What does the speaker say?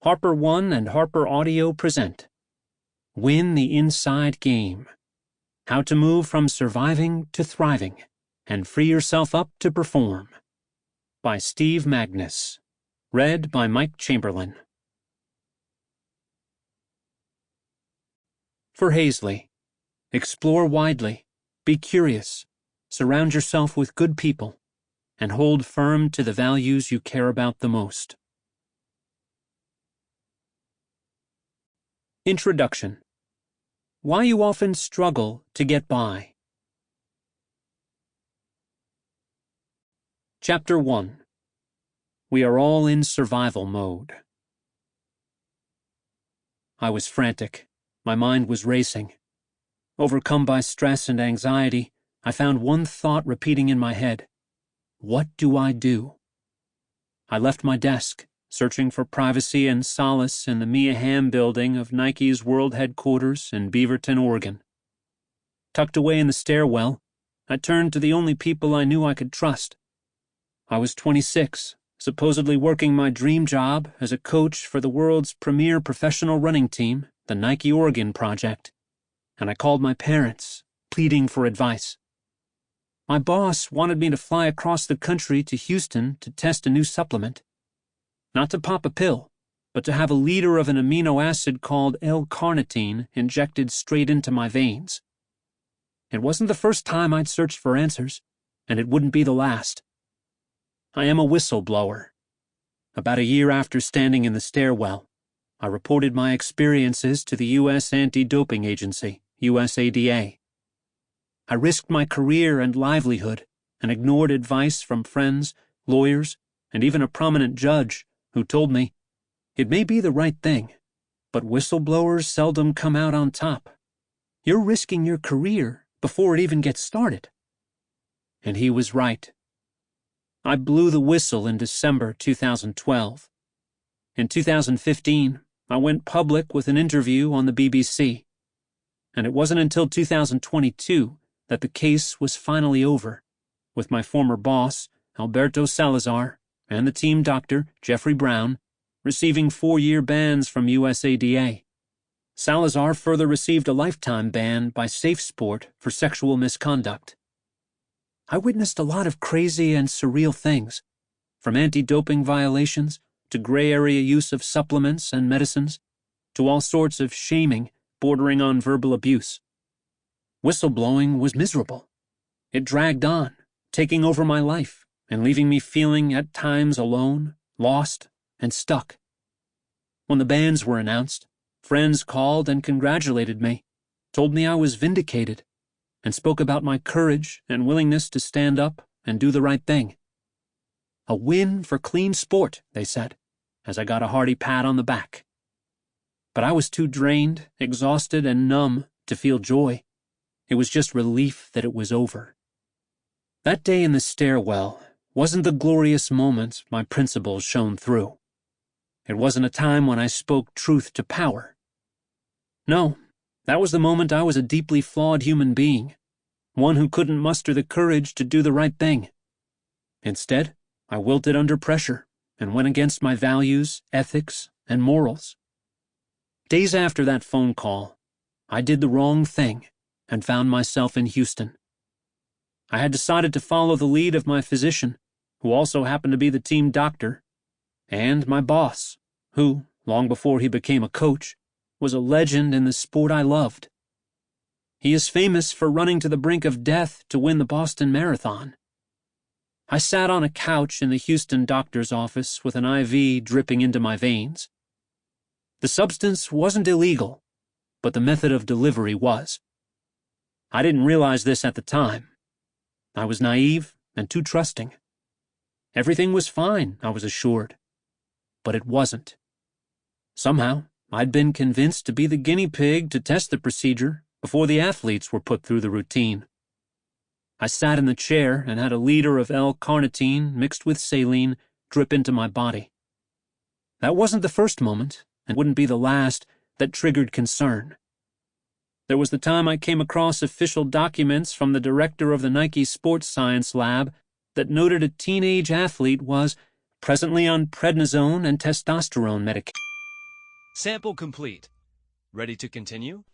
Harper One and HarperAudio present Win the Inside Game. How to Move from Surviving to Thriving and Free Yourself Up to Perform. By Steve Magness. Read by Mike Chamberlain. For Hazley, explore widely, be curious, surround yourself with good people, and hold firm to the values you care about the most. Introduction. Why you often struggle to get by. Chapter 1. We are all in survival mode. I was frantic. My mind was racing. Overcome by stress and anxiety, I found one thought repeating in my head. What do I do? I left my desk, searching for privacy and solace in the Mia Hamm building of Nike's world headquarters in Beaverton, Oregon. Tucked away in the stairwell, I turned to the only people I knew I could trust. I was 26, supposedly working my dream job as a coach for the world's premier professional running team, the Nike Oregon Project, and I called my parents, pleading for advice. My boss wanted me to fly across the country to Houston to test a new supplement. Not to pop a pill, but to have a liter of an amino acid called L-carnitine injected straight into my veins. It wasn't the first time I'd searched for answers, and it wouldn't be the last. I am a whistleblower. About a year after standing in the stairwell, I reported my experiences to the U.S. Anti-Doping Agency, USADA. I risked my career and livelihood and ignored advice from friends, lawyers, and even a prominent judge who told me, it may be the right thing, but whistleblowers seldom come out on top. You're risking your career before it even gets started. And he was right. I blew the whistle in December 2012. In 2015, I went public with an interview on the BBC. And it wasn't until 2022 that the case was finally over, with my former boss, Alberto Salazar, and the team doctor, Jeffrey Brown, receiving 4-year bans from USADA. Salazar further received a lifetime ban by Safe Sport for sexual misconduct. I witnessed a lot of crazy and surreal things, from anti-doping violations to gray area use of supplements and medicines, to all sorts of shaming bordering on verbal abuse. Whistleblowing was miserable. It dragged on, taking over my life and leaving me feeling at times alone, lost, and stuck. When the bans were announced, friends called and congratulated me, told me I was vindicated, and spoke about my courage and willingness to stand up and do the right thing. A win for clean sport, they said, as I got a hearty pat on the back. But I was too drained, exhausted, and numb to feel joy. It was just relief that it was over. That day in the stairwell wasn't the glorious moment my principles shone through. It wasn't a time when I spoke truth to power. No, that was the moment I was a deeply flawed human being, one who couldn't muster the courage to do the right thing. Instead, I wilted under pressure and went against my values, ethics, and morals. Days after that phone call, I did the wrong thing and found myself in Houston. I had decided to follow the lead of my physician, who also happened to be the team doctor, and my boss, who, long before he became a coach, was a legend in the sport I loved. He is famous for running to the brink of death to win the Boston Marathon. I sat on a couch in the Houston doctor's office with an IV dripping into my veins. The substance wasn't illegal, but the method of delivery was. I didn't realize this at the time. I was naive and too trusting. Everything was fine, I was assured. But it wasn't. Somehow, I'd been convinced to be the guinea pig to test the procedure before the athletes were put through the routine. I sat in the chair and had a liter of L-carnitine mixed with saline drip into my body. That wasn't the first moment, and wouldn't be the last, that triggered concern. There was the time I came across official documents from the director of the Nike Sports Science Lab that noted a teenage athlete was presently on prednisone and testosterone medication. Sample complete. Ready to continue?